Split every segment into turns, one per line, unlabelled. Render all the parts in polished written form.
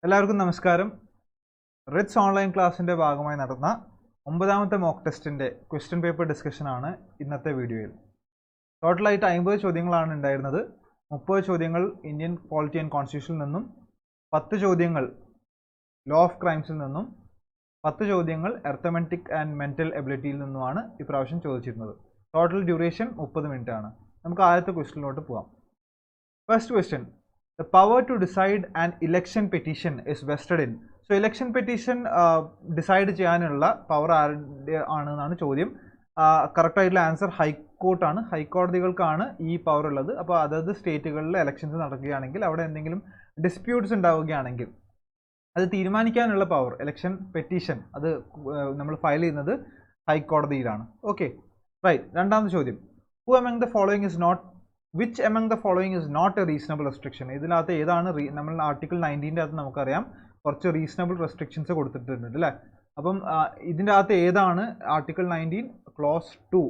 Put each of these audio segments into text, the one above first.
എല്ലാവർക്കും നമസ്കാരം. Ritz online ക്ലാസ്സിൻ്റെ ഭാഗമായി നടന്ന 9ാമത്തെ മോക്ക് ടെസ്റ്റിൻ്റെ ക്വസ്റ്റ്യൻ പേപ്പർ ഡിസ്കഷനാണ് ഇന്നത്തെ വീഡിയോയിൽ. ടോട്ടലായിട്ട് 50 ചോദ്യങ്ങളാണ് ഉണ്ടായിരുന്നത്. 30 ചോദ്യങ്ങൾ ഇന്ത്യൻ പോളിറ്റി ആൻഡ് കോൺസ്റ്റിറ്റ്യൂഷനിൽ നിന്നും, 10 ചോദ്യങ്ങൾ ലോ ഓഫ് ക്രൈംസിൽ നിന്നും, 10 ചോദ്യങ്ങൾ അരിത്മെറ്റിക് ആൻഡ് മെൻ്റൽ എബിലിറ്റിയിൽ നിന്നുമാണ് ഇപ്രാവശ്യം ചോദിച്ചിരുന്നത്. ടോട്ടൽ ഡ്യൂറേഷൻ 30 മിനിറ്റ് ആണ്. നമുക്ക് ആദ്യത്തെ ക്വസ്റ്റ്യനിലോട്ട് പോകാം. First question: The power to decide an election petition is vested in. So election petition decide ചെയ്യാനുള്ള പവർ ആരുടെ ആണെന്നാണ് ചോദ്യം. കറക്റ്റ് ആയിട്ടുള്ള ആൻസർ ഹൈക്കോർട്ടാണ്. ഹൈക്കോടതികൾക്കാണ് ഈ പവർ ഉള്ളത്. അപ്പോൾ അതത് സ്റ്റേറ്റുകളിൽ ഇലക്ഷൻസ് നടക്കുകയാണെങ്കിൽ അവിടെ എന്തെങ്കിലും ഡിസ്പ്യൂട്ട്സ് ഉണ്ടാവുകയാണെങ്കിൽ അത് തീരുമാനിക്കാനുള്ള പവർ, ഇലക്ഷൻ പെറ്റീഷൻ, അത് നമ്മൾ ഫയൽ ചെയ്യുന്നത് ഹൈക്കോടതിയിലാണ്. Okay, right. രണ്ടാമത്തെ ചോദ്യം: Who among the following is not Which among the following is not a reasonable restriction? ഇതിനകത്ത് ഏതാണ് നമ്മൾ ആർട്ടിക്കിൾ 19ൻ്റെ അകത്ത് നമുക്കറിയാം കുറച്ച് റീസണബിൾ റെസ്ട്രിക്ഷൻസ് കൊടുത്തിട്ടുണ്ട് അല്ലേ. അപ്പം ഇതിൻ്റെ അകത്ത് ഏതാണ് ആർട്ടിക്കിൾ 19 ക്ലോസ് 2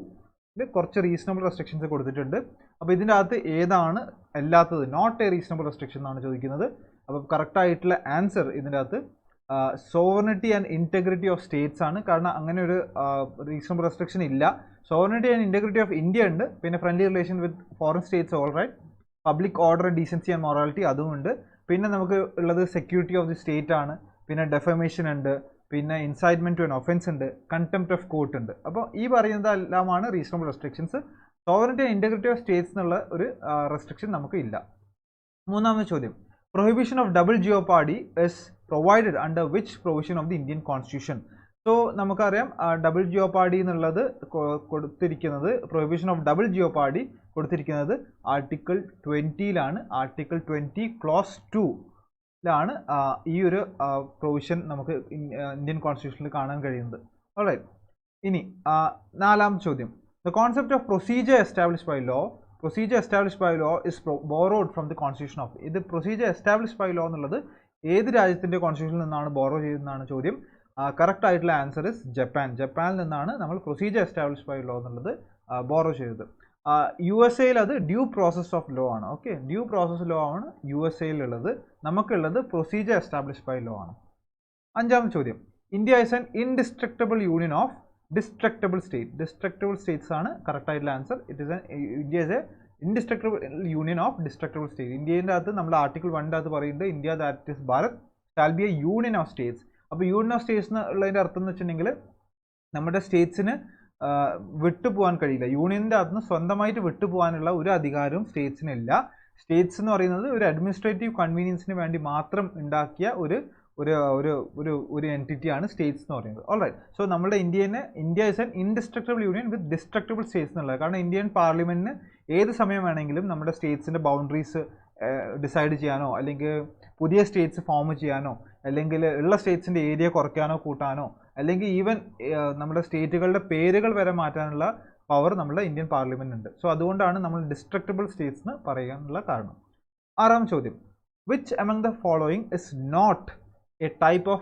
കുറച്ച് റീസണബിൾ റെസ്ട്രിക്ഷൻസ് കൊടുത്തിട്ടുണ്ട്. അപ്പോൾ ഇതിൻ്റെ അകത്ത് ഏതാണ് അല്ലാത്തത്, നോട്ട് എ റീസണബിൾ റെസ്ട്രിക്ഷൻ എന്നാണ് ചോദിക്കുന്നത്. അപ്പോൾ കറക്റ്റ് ആയിട്ടുള്ള ആൻസർ ഇതിൻ്റെ അകത്ത് sovereignty and integrity of states ആണ്. കാരണം അങ്ങനെ ഒരു റീസണബിൾ റെസ്ട്രിക്ഷൻ ഇല്ല. Sovereignty and integrity of India ഉണ്ട്, പിന്നെ friendly relation with foreign states all right, public order, decency and morality അതുമുണ്ട്. പിന്നെ നമുക്ക് ഉള്ളത് സെക്യൂരിറ്റി ഓഫ് ദി സ്റ്റേറ്റ് ആണ്, പിന്നെ ഡെഫമേഷൻ ഉണ്ട്, പിന്നെ ഇൻസൈറ്റ്മെൻറ്റ് ടു ആൻ ഒഫൻസ് ഉണ്ട്, കണ്ടംപ്റ്റ് ഓഫ് കോർട്ട് ഉണ്ട്. അപ്പോൾ ഈ പറയുന്നതെല്ലാമാണ് reasonable restrictions. Sovereignty and integrity of states എന്നുള്ള ഒരു റെസ്ട്രിക്ഷൻ നമുക്ക് ഇല്ല. മൂന്നാമത്തെ ചോദ്യം: prohibition of double jeopardy is provided under which provision of the Indian constitution? So നമുക്കറിയാം ഡബിൾ ജിയോപാർഡി എന്നുള്ളത് കൊടുത്തിരിക്കുന്നത്, പ്രൊഹിബിഷൻ ഓഫ് ഡബിൾ ജിയോപാർഡി കൊടുത്തിരിക്കുന്നത് ആർട്ടിക്കിൾ 20ലാണ്. ആർട്ടിക്കിൾ 20 ക്ലോസ് 2ലാണ് ഈ ഒരു പ്രൊവിഷൻ നമുക്ക് ഇന്ത്യൻ കോൺസ്റ്റിറ്റ്യൂഷനിൽ കാണാൻ കഴിയുന്നത്. ഓൾറൈറ്റ്. ഇനി നാലാമത്തെ ചോദ്യം: the concept of procedure established by law is borrowed from the constitution of. ഇത് പ്രൊസീജിയർ എസ്റ്റാബ്ലിഷ്ഡ് ബൈ ലോ എന്നുള്ളത് ഏത് രാജ്യത്തിൻ്റെ കോൺസ്റ്റിറ്റ്യൂഷനിൽ നിന്നാണ് ബോറോ ചെയ്തതെന്നാണ് ചോദ്യം. കറക്റ്റ് ആയിട്ടുള്ള ആൻസർ ഇസ് ജപ്പാനിൽ നിന്നാണ് നമ്മൾ പ്രൊസീജിയർ എസ്റ്റാബ്ലിഷ്ഡ് ബൈ ലോ എന്നുള്ളത് ബോറോ ചെയ്തത്. USA അത് ഡ്യൂ പ്രോസസ് ഓഫ് ലോ ആണ്. ഓക്കെ, ഡ്യൂ പ്രോസസ് ലോ ആണ് USA-ലുള്ളത്. നമുക്കുള്ളത് പ്രൊസീജിയർ എസ്റ്റാബ്ലിഷ്ഡ് ബൈ ലോ ആണ്. അഞ്ചാമത്തെ ചോദ്യം: India is an indestructible union of destructible states ആണ് കറക്റ്റ് ആയിട്ടുള്ള answer. India is a indestructible union of destructible state. ഇന്ത്യൻ്റെ അകത്ത് നമ്മൾ ആർട്ടിക്കിൾ 1ൻ്റെ അകത്ത് പറയുന്നുണ്ട് India that is Bharat shall be a union of states. അപ്പോൾ യൂണിയൻ ഓഫ് സ്റ്റേറ്റ്സ് എന്നുള്ളതിൻ്റെ അർത്ഥം എന്ന് വെച്ചിട്ടുണ്ടെങ്കിൽ നമ്മുടെ സ്റ്റേറ്റ്സിന് വിട്ടുപോകാൻ കഴിയില്ല. യൂണിയൻ്റെ അകത്ത് നിന്ന് സ്വന്തമായിട്ട് വിട്ടുപോകാനുള്ള ഒരു അധികാരവും സ്റ്റേറ്റ്സിനില്ല. സ്റ്റേറ്റ്സ് എന്ന് പറയുന്നത് ഒരു അഡ്മിനിസ്ട്രേറ്റീവ് കൺവീനിയൻസിന് വേണ്ടി മാത്രം ഉണ്ടാക്കിയ ഒരു ഒരു ഒരു ഒരു ഒരു എൻറ്റിറ്റിയാണ് സ്റ്റേറ്റ്സ് എന്ന് പറയുന്നത്. ഓൾറൈറ്റ്. സോ നമ്മുടെ India is an indestructible union with destructible States എന്നുള്ളത്. കാരണം ഇന്ത്യൻ പാർലമെൻറ്റിന് ഏത് സമയം വേണമെങ്കിലും നമ്മുടെ സ്റ്റേറ്റ്സിൻ്റെ ബൗണ്ടറീസ് ഡിസൈഡ് ചെയ്യാനോ അല്ലെങ്കിൽ പുതിയ സ്റ്റേറ്റ്സ് ഫോം ചെയ്യാനോ അല്ലെങ്കിൽ ഉള്ള സ്റ്റേറ്റ്സിൻ്റെ ഏരിയ കുറയ്ക്കാനോ കൂട്ടാനോ അല്ലെങ്കിൽ ഈവൻ നമ്മുടെ സ്റ്റേറ്റുകളുടെ പേരുകൾ വരെ മാറ്റാനുള്ള പവർ നമ്മുടെ ഇന്ത്യൻ പാർലമെൻറ്റിനുണ്ട്. സോ അതുകൊണ്ടാണ് നമ്മൾ ഡിസ്ട്രക്റ്റബിൾ സ്റ്റേറ്റ്സ് എന്ന് പറയാനുള്ള കാരണം. ആറാം ചോദ്യം: which among the following is not a type of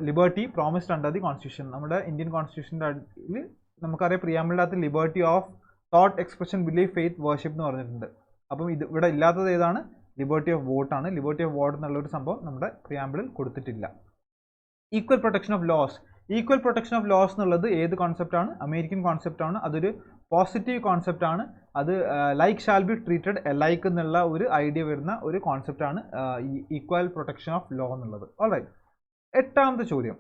liberty promised under the constitution? നമ്മുടെ ഇന്ത്യൻ കോൺസ്റ്റിറ്റ്യൂഷൻ്റെ നമുക്കറിയാം പ്രിയാമ്പിളിൻ്റെ അകത്ത് liberty of thought, expression, belief, faith, worship എന്ന് പറഞ്ഞിട്ടുണ്ട്. അപ്പം ഇവിടെ ഇല്ലാത്തത് ഏതാണ്? ലിബർട്ടി ഓഫ് വോട്ടാണ്. ലിബർട്ടി ഓഫ് വോട്ട് എന്നുള്ളൊരു സംഭവം നമ്മുടെ പ്രിയാമ്പിളിൽ കൊടുത്തിട്ടില്ല. ഈക്വൽ പ്രൊട്ടക്ഷൻ ഓഫ് ലോസ് എന്നുള്ളത് ഏത് കോൺസെപ്റ്റാണ്? അമേരിക്കൻ കോൺസെപ്റ്റാണ്. അതൊരു പോസിറ്റീവ് കോൺസെപ്റ്റാണ്. അത് like shall be treated alike എന്നുള്ള ഒരു ഐഡിയ വരുന്ന ഒരു കോൺസെപ്റ്റാണ് ഈക്വൽ പ്രൊട്ടക്ഷൻ ഓഫ് ലോ എന്നുള്ളത്. ഓൾറൈറ്റ്. എട്ടാമത്തെ ചോദ്യം: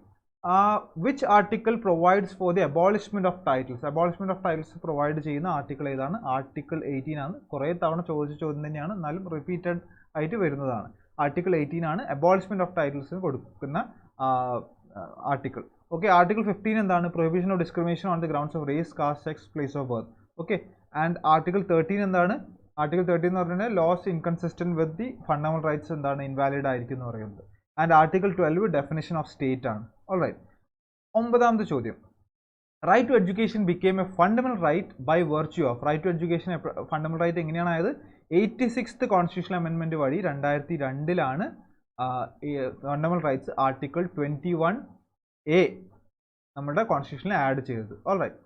which article provides for the abolishment of titles provide ചെയ്യുന്ന ആർട്ടിക്കിൾ ഏതാണ്? ആർട്ടിക്കിൾ 18 ആണ്. കുറേ തവണ ചോദിച്ച ചോദ്യം തന്നെയാണ്, എന്നാലും റിപ്പീറ്റഡ് ആയിട്ട് വരുന്നതാണ്. ആർട്ടിക്കിൾ 18 ആണ് അബോളിഷ്മെൻറ്റ് ഓഫ് ടൈറ്റിൽസിന് കൊടുക്കുന്ന ആർട്ടിക്കിൾ. ഓക്കെ. ആർട്ടിക്കിൾ 15 എന്താണ്? Prohibition of discrimination on the grounds of race, caste, sex, place of birth. Okay. And article 13 എന്താണ്? ആർട്ടിക്കിൾ 13 എന്ന് പറഞ്ഞാൽ laws inconsistent with the fundamental rights എന്താണ്? ഇൻവാലിഡ് ആയിരിക്കും എന്ന് പറയുന്നത്. And article 12 definition of state ആണ്. Alright. ഒമ്പതാമത്തെ ചോദ്യം: right to education became a fundamental right by virtue of. Right to education fundamental right എങ്ങനെയാണ് ആയത്? 86th കോൺസ്റ്റിറ്റ്യൂഷണൽ അമെൻമെൻറ്റ് വഴി 2002 ഫണ്ടമെന്റൽ റൈറ്റ്സ് ആർട്ടിക്കിൾ 21A നമ്മുടെ കോൺസ്റ്റിറ്റ്യൂഷനിൽ ആഡ് ചെയ്തത്. ഓൾറൈറ്റ്.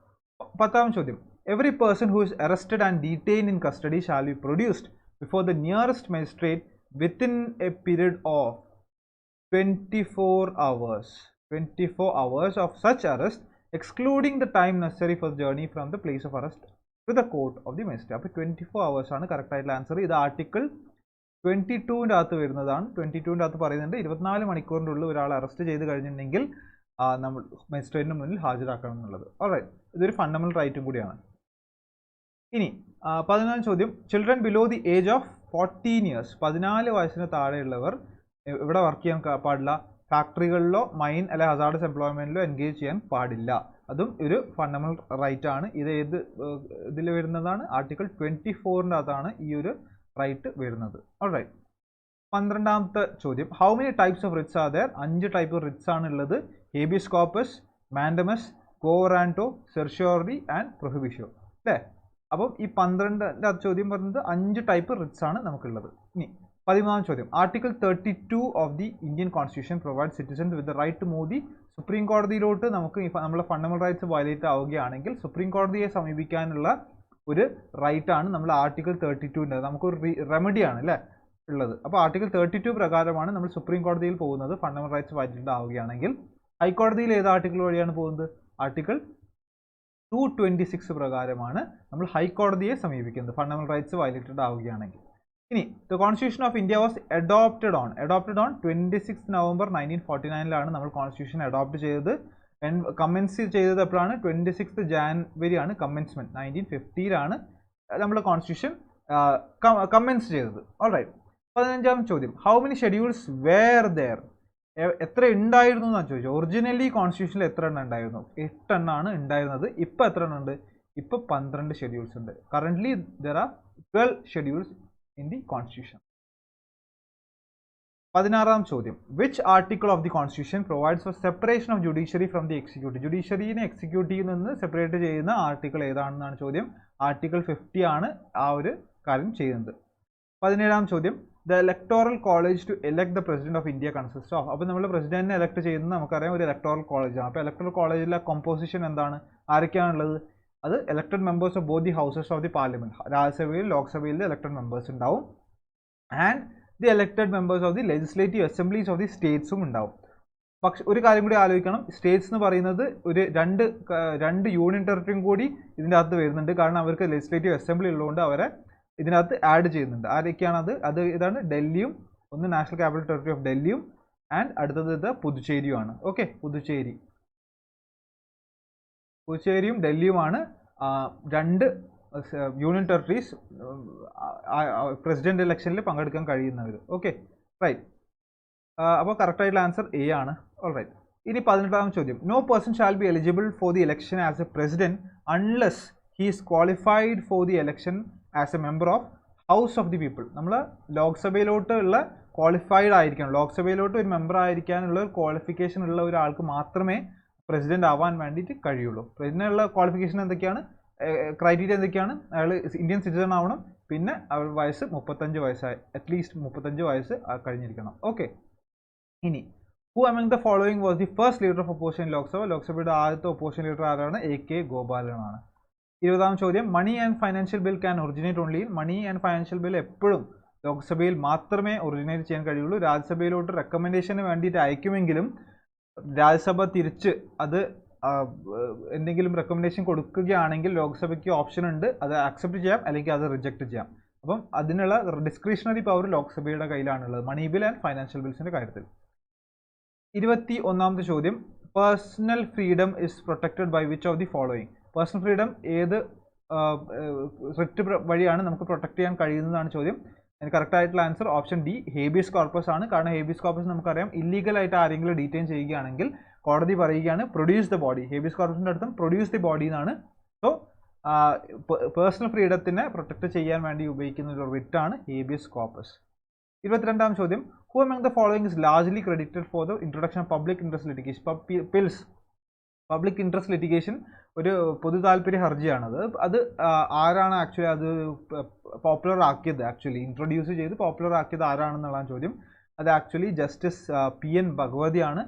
പത്താം ചോദ്യം: every person who is arrested and detained in custody shall be produced before the nearest magistrate within A period of 24 hours. 24 hours of such arrest, excluding the time necessary for the journey from the place of arrest to the court of the magistrate. അപ്പോൾ 24 hours ആണ് correct ആയിട്ടുള്ള answer. ഇത് article 22ൻ്റെ അകത്ത് വരുന്നതാണ്. 22ൻ്റെ അകത്ത് പറയുന്നുണ്ട് 24 മണിക്കൂറിൻ്റെ ഉള്ളിൽ ഒരാൾ അറസ്റ്റ് ചെയ്ത് കഴിഞ്ഞിട്ടുണ്ടെങ്കിൽ നമ്മൾ മജിസ്ട്രേറ്റിന് മുന്നിൽ ഹാജരാക്കണം എന്നുള്ളത്. ഓൾറൈറ്റ്, ഇതൊരു ഫണ്ടമെന്റൽ റൈറ്റും കൂടിയാണ്. ഇനി 14 ചോദ്യം, children below the age of 14 years, 14 വയസ്സിന് താഴെയുള്ളവർ ഇവിടെ വർക്ക് ചെയ്യാൻ പാടില്ല. ഫാക്ടറികളിലോ മൈൻ അല്ലെ ഹസാർഡസ് എംപ്ലോയ്മെന്റിലോ എൻഗേജ് ചെയ്യാൻ പാടില്ല. അതും ഒരു ഫണ്ടമെന്റൽ റൈറ്റ് ആണ്. ഇത് ഏത് ഇതിൽ വരുന്നതാണ്? ആർട്ടിക്കിൾ 24ൻ്റെ അകത്താണ് ഈ ഒരു റൈറ്റ് വരുന്നത്. ഓൾറൈറ്റ്, 12ാമത്തെ ചോദ്യം, how many types of writs are there? 5 type of writs ആണ് ഉള്ളത്. Habeas corpus, mandamus, quo warranto, certiorari and prohibition. അല്ലേ? അപ്പം ഈ 12ാമത്തെ ചോദ്യം പറയുന്നത് 5 ടൈപ്പ് റിറ്റ്സ് ആണ് നമുക്കുള്ളത്. ഇനി 13ാം ചോദ്യം, article 32 of the Indian constitution provide citizens with the right to move the supreme കോടതിയിലോട്ട് നമുക്ക് നമ്മളെ ഫണ്ടമെന്റൽ റൈറ്റ്സ് വയലേറ്റ് ആവുകയാണെങ്കിൽ സുപ്രീം കോടതിയെ സമീപിക്കാനുള്ള ഒരു റൈറ്റ് ആണ് നമ്മൾ ആർട്ടിക്കിൾ 32ൻ്റെ നമുക്കൊരു റെമഡിയാണ് അല്ലേ ഉള്ളത്. അപ്പോൾ ആർട്ടിക്കിൾ 32 പ്രകാരമാണ് നമ്മൾ സുപ്രീം കോടതിയിൽ പോകുന്നത് ഫണ്ടമെന്റൽ റൈറ്റ്സ് വയലേറ്റ് ആവുകയാണെങ്കിൽ. ഹൈക്കോടതിയിൽ ഏത് ആർട്ടിക്കിൾ വഴിയാണ് പോകുന്നത്? ആർട്ടിക്കിൾ 226 പ്രകാരമാണ് നമ്മൾ ഹൈക്കോടതിയെ സമീപിക്കുന്നത് ഫണ്ടമെന്റൽ റൈറ്റ്സ് വയലേറ്റഡ് ആവുകയാണെങ്കിൽ. ഇനി the constitution of India was adopted on 26 November 1949 നമ്മൾ കോൺസ്റ്റിറ്റ്യൂഷൻ അഡോപ്റ്റ് ചെയ്തത്. കമൻസ് ചെയ്തത് എപ്പോഴാണ്? 26 ജാനുവരി ആണ് കമൻസ്മെന്റ്. 1950 നമ്മൾ കോൺസ്റ്റിറ്റ്യൂഷൻ കമൻസ് ചെയ്തത്. ഓൾറൈറ്റ്, 15ാം ചോദ്യം, how many schedules were there? എത്ര ഉണ്ടായിരുന്നു എന്നാണ് ചോദിച്ചത്. ഒറിജിനലി കോൺസ്റ്റിറ്റ്യൂഷനിൽ എത്ര എണ്ണം ഉണ്ടായിരുന്നു? 8 എണ്ണമാണ് ഉണ്ടായിരുന്നത്. ഇപ്പം എത്ര എണ്ണം ഉണ്ട്? ഇപ്പം 12 ഷെഡ്യൂൾസ് ഉണ്ട്. Currently there are 12 schedules in the constitution. 16ാം ചോദ്യം, which article of the constitution provides for separation of judiciary from the executive? ജുഡീഷ്യറിനെ എക്സിക്യൂട്ടീവിൽ നിന്ന് സെപ്പറേറ്റ് ചെയ്യുന്ന ആർട്ടിക്കിൾ ഏതാണെന്നാണ് ചോദ്യം. ആർട്ടിക്കിൾ 50 ആണ് ആ ഒരു കാര്യം ചെയ്യുന്നത്. 17ാം ചോദ്യം, the electoral college to elect the president of India consist of? അപ്പോൾ നമ്മൾ പ്രസിഡന്റിനെ എലക്ട് ചെയ്യുന്നത് നമുക്കറിയാം ഒരു ഇലക്ടോറൽ കോളേജാണ്. അപ്പോൾ ഇലക്ടോറൽ കോളേജിലെ കോമ്പോസിഷൻ എന്താണ്? ആരൊക്കെയാണുള്ളത്? അത് elected members of both the houses of the parliament, രാജ്യസഭയിൽ ലോക്സഭയിൽ ഇലക്ടഡ് മെമ്പേഴ്സ് ഉണ്ടാവും. And the elected members of the legislative assemblies of the സ്റ്റേറ്റ്സും ഉണ്ടാവും. പക്ഷെ ഒരു കാര്യം കൂടി ആലോചിക്കണം, സ്റ്റേറ്റ്സ് എന്ന് പറയുന്നത് ഒരു രണ്ട് യൂണിയൻ ടെറിട്ടറിയും കൂടി ഇതിൻ്റെ അകത്ത് വരുന്നുണ്ട്. കാരണം അവർക്ക് ലെജിസ്ലേറ്റീവ് അസംബ്ലി ഉള്ളതുകൊണ്ട് അവരെ ഇതിനകത്ത് ആഡ് ചെയ്യുന്നുണ്ട്. ആരൊക്കെയാണ് അത് ഇതാണ് ഡൽഹിയും, ഒന്ന് നാഷണൽ ക്യാപിറ്റൽ ടെറിട്ടറി ഓഫ് ഡൽഹിയും ആൻഡ് അടുത്തത് ഇത് പുതുച്ചേരിയുമാണ്. ഓക്കെ, പുതുച്ചേരിയും ഡൽഹിയുമാണ് 2 യൂണിയൻ ടെറിട്ടറീസ് പ്രസിഡന്റ് ഇലക്ഷനിൽ പങ്കെടുക്കാൻ കഴിയുന്നവർ. Okay, right. അപ്പോൾ കറക്റ്റായിട്ടുള്ള ആൻസർ എ ആണ്. ഓൾറൈറ്റ്, ഇനി 18ാം ചോദ്യം, no person shall be eligible for the election as a president unless he is qualified for the election as a member of house of the people. നമ്മൾ ലോക്സഭയിലോട്ട് ഉള്ള qualified ആയിരിക്കണം. ലോക്സഭയിലോട്ട് ഒരു മെമ്പർ ആയിരിക്കാനുള്ള ക്വാളിഫിക്കേഷൻ ഉള്ള ഒരാൾക്ക് മാത്രമേ പ്രസിഡന്റ് ആവാൻ വേണ്ടിയിട്ട് കഴിയുള്ളൂ. പ്രസിഡന്റിനുള്ള ക്വാളിഫിക്കേഷൻ എന്തൊക്കെയാണ്? ക്രൈറ്റീരിയ എന്തൊക്കെയാണ്? അയാൾ ഇന്ത്യൻ സിറ്റിസൺ ആവണം, പിന്നെ അവൾ വയസ്സ് 35 വയസ്സായി, അറ്റ്ലീസ്റ്റ് 35 വയസ്സ് കഴിഞ്ഞിരിക്കണം. ഓക്കെ, ഇനി who among the following was the first leader of opposition Lok Sabha? ലോക്സഭയുടെ ആദ്യത്തെ ഒപ്പോസിഷൻ ലീഡർ ആരാണ്? AK ഗോപാലനാണ്. 20ാം ചോദ്യം, money and financial bill can originate only? Money and financial bill എപ്പോഴും ലോക്സഭയിൽ മാത്രമേ ഒറിജിനേറ്റ് ചെയ്യാൻ കഴിയുള്ളൂ. രാജ്യസഭയിലോട്ട് റെക്കമെൻഡേഷന് വേണ്ടിയിട്ട് അയക്കുമെങ്കിലും രാജ്യസഭ തിരിച്ച് അത് എന്തെങ്കിലും റെക്കമെൻഡേഷൻ കൊടുക്കുകയാണെങ്കിൽ ലോക്സഭയ്ക്ക് ഓപ്ഷൻ ഉണ്ട്, അത് അക്സെപ്റ്റ് ചെയ്യാം അല്ലെങ്കിൽ അത് റിജക്റ്റ് ചെയ്യാം. അപ്പം അതിനുള്ള ഡിസ്ക്രിഷണറി പവർ ലോക്സഭയുടെ കയ്യിലാണുള്ളത് മണി ബിൽ ആൻഡ് ഫൈനാൻഷ്യൽ ബിൽസിന്റെ കാര്യത്തിൽ. 21ാമത്തെ ചോദ്യം, personal freedom is protected by which of the following? Personal freedom ഏത് റിറ്റ് വഴിയാണ് നമുക്ക് പ്രൊട്ടക്ട് ചെയ്യാൻ കഴിയുന്നതാണ് ചോദ്യം. അതിന് കറക്റ്റ് ആയിട്ടുള്ള answer option D, habeas corpus ആണ്. കാരണം ഹേബിയസ് കോർപ്പസ് നമുക്കറിയാം ഇല്ലീഗലായിട്ട് ആരെങ്കിലും ഡീറ്റെയിൻ ചെയ്യുകയാണെങ്കിൽ കോടതി പറയുകയാണ് പ്രൊഡ്യൂസ് ദ ബോഡി. ഹേബിയസ് കോർപ്പസിന്റെ അർത്ഥം പ്രൊഡ്യൂസ് ദി ബോഡി എന്നാണ്. സോ പേഴ്സണൽ ഫ്രീഡത്തിനെ പ്രൊട്ടക്ട് ചെയ്യാൻ വേണ്ടി ഉപയോഗിക്കുന്ന ഒരു റിറ്റാണ് ഹേബിയസ് കോർപ്പസ്. 22ാം ചോദ്യം, who among the following is largely credited for the introduction of public interest litigation? Pills public interest litigation ഒരു പൊതു താല്പര്യ ഹർജിയാണത്. അത് ആരാണ് ആക്ച്വലി അത് പോപ്പുലർ ആക്കിയത്? ആക്ച്വലി ഇൻട്രൊഡ്യൂസ് ചെയ്ത് പോപ്പുലർ ആക്കിയത് ആരാണെന്നുള്ളതാണ് ചോദ്യം. അത് ആക്ച്വലി ജസ്റ്റിസ് PN ഭഗവതിയാണ്.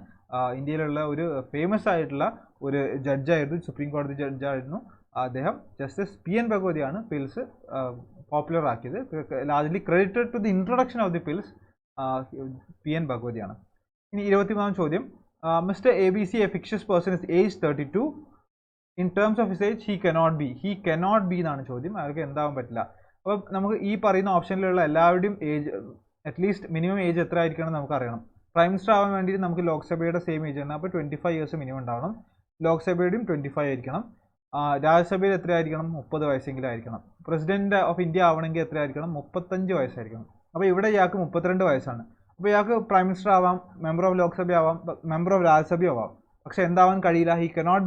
ഇന്ത്യയിലുള്ള ഒരു ഫേമസ് ആയിട്ടുള്ള ഒരു ജഡ്ജായിരുന്നു, സുപ്രീം കോടതി ജഡ്ജായിരുന്നു അദ്ദേഹം. ജസ്റ്റിസ് PN ഭഗവതിയാണ് പിൽസ് പോപ്പുലർ ആക്കിയത്. Largely credited to the introduction of the PILs PN ഭഗവതിയാണ്. ഇനി 23-ാം ചോദ്യം, mister ABC a fictitious person is age 32. In terms of his age he cannot be എന്നാണ് ചോദ്യം. അവർക്ക് എന്താവാൻ പറ്റില്ല. അപ്പോൾ നമുക്ക് ഈ പറയുന്ന ഓപ്ഷനിലുള്ള എല്ലാവരുടെയും ഏജ് അറ്റ്ലീസ്റ്റ് മിനിമം ഏജ് എത്ര ആയിരിക്കണം നമുക്ക് അറിയണം. പ്രൈം മിനിസ്റ്റർ ആവാൻ വേണ്ടിയിട്ട് നമുക്ക് ലോക്സഭയുടെ സെയിം ഏജ് ആണ്. അപ്പോൾ 25 ഇയേഴ്സ് മിനിമം ഉണ്ടാവണം. ലോക്സഭയുടെയും 25 ആയിരിക്കണം. രാജ്യസഭയിൽ എത്ര ആയിരിക്കണം? 30 വയസ്സെങ്കിലും ആയിരിക്കണം. പ്രസിഡന്റ് ഓഫ് ഇന്ത്യ ആവണമെങ്കിൽ എത്ര ആയിരിക്കണം? 35 വയസ്സായിരിക്കണം. അപ്പോൾ ഇവിടെ ഇയാൾക്ക് 32 വയസ്സാണ്. അപ്പോൾ ഇയാൾക്ക് പ്രൈം മിനിസ്റ്റർ ആവാം, മെമ്പർ ഓഫ് ലോക്സഭ ആവാം, മെമ്പർ ഓഫ് രാജ്യസഭ ആവാം. പക്ഷെ എന്താവാൻ കഴിയില്ല, he cannot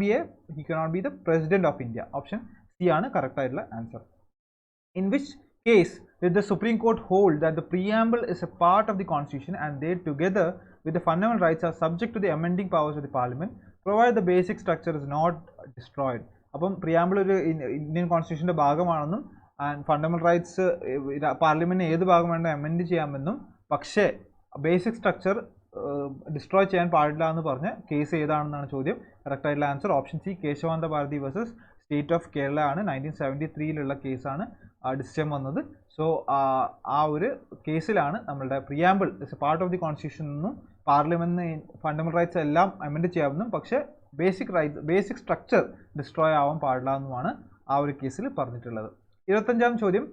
B the president of India. Option C ആണ് കറക്റ്റ് ആയിട്ടുള്ള answer. In which case did the Supreme Court hold that the preamble is a part of the Constitution and they together with the fundamental rights are subject to the amending powers of the Parliament provided the basic structure is not destroyed. അപ്പം preamble ഒരു Indian കോൺസ്റ്റിറ്റ്യൂഷൻ്റെ ഭാഗമാണെന്നും and fundamental rights പാർലമെന്റിന് ഏത് ഭാഗം വേണ്ട amend ചെയ്യാമെന്നും പക്ഷേ basic structure destroy ചെയ്യാൻ പാടില്ല എന്ന് പറഞ്ഞ കേസ് ഏതാണെന്നാണ് ചോദ്യം. കറക്റ്റ് ആയിട്ടുള്ള answer option C, Kesavananda Bharati versus state of Kerala ആണ്. 1973 കേസാണ് ഡിസിഷൻ വന്നത്. സോ ആ ഒരു കേസിലാണ് നമ്മളുടെ preamble is A part of the constitution എന്നും പാർലമെന്റിന് ഫണ്ടമെന്റൽ റൈറ്റ്സ് എല്ലാം അമെൻഡ് ചെയ്യാമെന്നും പക്ഷേ ബേസിക് സ്ട്രക്ചർ ഡിസ്ട്രോയ് ആവാൻ പാടില്ല എന്നുമാണ് ആ ഒരു കേസിൽ പറഞ്ഞിട്ടുള്ളത്. 25-ാം ചോദ്യം,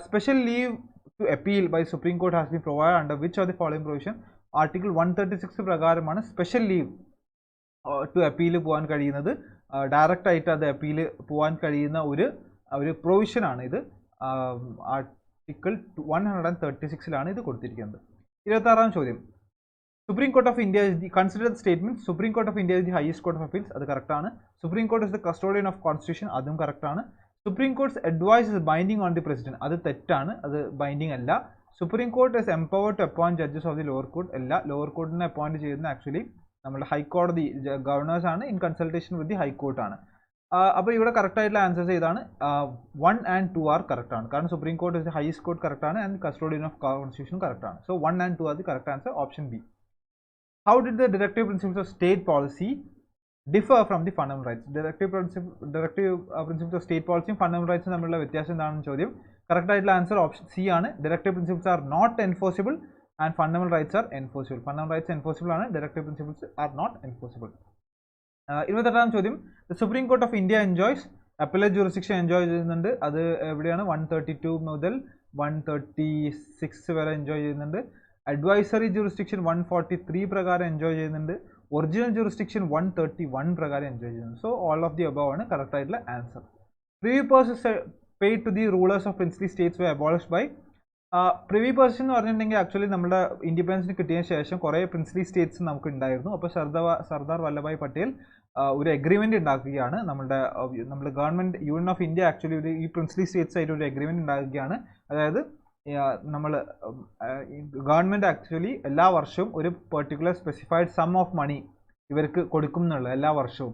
special leave to appeal by supreme court has been provide under which of the following provision? Article 136 പ്രകാരമാണ് സ്പെഷ്യൽ ലീവ് ടു അപ്പീൽ പോകാൻ കഴിയുന്നത്. ഡയറക്റ്റ് ആയിട്ട് അത് അപ്പീൽ പോകാൻ കഴിയുന്ന ഒരു പ്രൊവിഷനാണ് ഇത്. ആർട്ടിക്കിൾ 136 ഇത് കൊടുത്തിരിക്കുന്നത്. 26-ാം ചോദ്യം, Supreme Court of India is the considered statement. Supreme Court of India is the highest court of appeals. അത് correct ആണ്. Supreme Court is the custodian of constitution. അതും correct ആണ്. Supreme Court's advice is binding on the president. അത് തെറ്റാണ്. അത് binding അല്ല. Supreme Court is empowered to appoint judges of the lower court. അല്ല, lower കോർട്ടിനെ appoint ചെയ്യുന്ന actually നമ്മുടെ ഹൈക്കോടതി ഗവർണേഴ്സ് ആണ്, in consultation with the high court ആണ്. അപ്പോൾ ഇവിടെ കറക്റ്റ് ആയിട്ടുള്ള ആൻസേഴ്സ് ഏതാണ്? 1 and 2 ആർ കറക്റ്റ് ആണ്. കാരണം supreme court is the highest court correct ആണ് and custodian of constitution correct ആണ്. So 1 and 2 are the correct answer. Option B. How did the directive principles of state policy differ from the fundamental rights? Directive principles of state policy and fundamental rights തമ്മിലുള്ള വ്യത്യാസം എന്താണെന്ന് ചോദ്യം. Correct ആയിട്ടുള്ള answer option C ആണ്. Directive principles are not enforceable and fundamental rights are enforceable. Fundamental rights enforceable ആണ്, directive principles are not enforceable. 28-ാം ചോദ്യം, The Supreme Court of India enjoys appellate jurisdiction enjoy ചെയ്യുന്നുണ്ട്. അത് എവിടെയാണ്? 132 മുതൽ 136 വരെ enjoy ചെയ്യുന്നുണ്ട്. Advisory jurisdiction 143 പ്രകാരം എൻജോയ് ചെയ്യുന്നുണ്ട്. ഒറിജിനൽ ജൂറിസ്ഡിക്ഷൻ 131 പ്രകാരം എൻജോയ് ചെയ്യുന്നുണ്ട്. So all of the above ആണ് കറക്റ്റ് ആയിട്ടുള്ള answer. Privy purse paid to the rulers of princely states were abolished by. Privy purse എന്ന് പറഞ്ഞിട്ടുണ്ടെങ്കിൽ ആക്ച്വലി നമ്മുടെ ഇൻഡിപെൻഡൻസിന് കിട്ടിയതിന് ശേഷം കുറേ പ്രിൻസ്ലി സ്റ്റേറ്റ്സ് നമുക്ക് ഉണ്ടായിരുന്നു. അപ്പോൾ സർദാർ വല്ലഭായ് പട്ടേൽ ഒരു എഗ്രിമെന്റ് ഉണ്ടാക്കുകയാണ്. നമ്മുടെ government union of India actually ഈ പ്രിൻസ്ലി സ്റ്റേറ്റ്സ് ആയിട്ട് ഒരു എഗ്രിമെന്റ് ഉണ്ടാക്കുകയാണ്. അതായത് നമ്മൾ ഗവൺമെൻറ് ആക്ച്വലി എല്ലാ വർഷവും ഒരു particular specified sum of money ഇവർക്ക് കൊടുക്കും എന്നുള്ളത്. എല്ലാ വർഷവും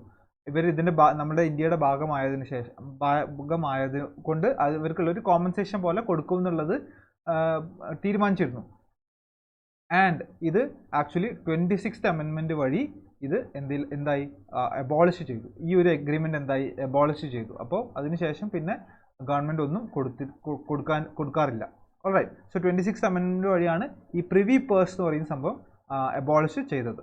ഇവർ ഇതിൻ്റെ നമ്മുടെ ഇന്ത്യയുടെ ഭാഗമായത് കൊണ്ട് ഇവർക്കുള്ളൊരു കോമ്പൻസേഷൻ പോലെ കൊടുക്കും എന്നുള്ളത് തീരുമാനിച്ചിരുന്നു. ആൻഡ് ഇത് ആക്ച്വലി 26th അമെൻമെൻറ്റ് വഴി ഇത് എന്തായി അബോളിഷ് ചെയ്തു. ഈ ഒരു എഗ്രിമെൻ്റ് എന്തായി അബോളിഷ് ചെയ്തു. അപ്പോൾ അതിനുശേഷം പിന്നെ ഗവൺമെൻറ് ഒന്നും കൊടുക്കാറില്ല. ഓൾറൈറ്റ്. സോ 26th അമെൻമെൻറ്റ് വഴിയാണ് ഈ പ്രിവി പേഴ്സ് എന്ന് പറയുന്ന സംഭവം അബോളിഷ് ചെയ്തത്.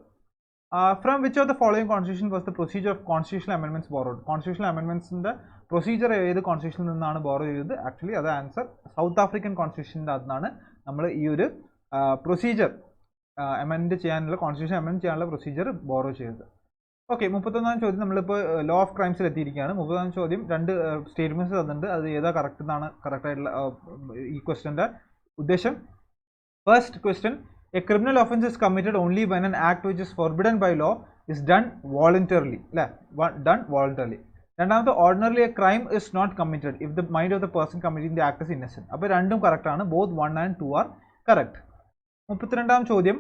From which of the following constitution was the procedure of constitutional amendments borrowed? Constitutional അമെൻമെൻറ്റ്സിൻ്റെ പ്രൊസീജിയർ ഏത് കോൺസ്റ്റിറ്റ്യൂഷനിൽ നിന്നാണ് ബോറോ ചെയ്തത്? ആക്ച്വലി അത് ആൻസർ സൗത്ത് ആഫ്രിക്കൻ കോൺസ്റ്റിറ്റ്യൂഷൻ്റെ അകത്താണ് നമ്മൾ ഈ ഒരു പ്രൊസീജിയർ അമെൻഡ് ചെയ്യാനുള്ള കോൺസ്റ്റിറ്റ്യൂഷൻ അമെൻഡ് ചെയ്യാനുള്ള പ്രൊസീജിയർ ബോറോ ചെയ്തത്. ഓക്കെ. 31-ാം ചോദ്യം, നമ്മളിപ്പോൾ ലോ ഓഫ് ക്രൈംസിൽ എത്തിയിരിക്കുകയാണ്. 30-ാം ചോദ്യം 2 സ്റ്റേറ്റ്മെൻറ്റ്സ് തന്നിട്ടുണ്ട്. അത് ഏതാ കറക്റ്റ് എന്നാണ് കറക്റ്റായിട്ടുള്ള ഈ ക്വസ്റ്റ്യൻ്റെ ഉദ്ദേശം. First question, a criminal offence is committed only when an act which is forbidden by law is done voluntarily. അല്ലേ? Done voluntarily. രണ്ടാമത്തെ, ordinarily a crime is not committed if the mind of the person committing the act is innocent. അപ്പോൾ രണ്ടും കറക്റ്റാണ്. Both 1 and 2 are correct. 32-ാം ചോദ്യം,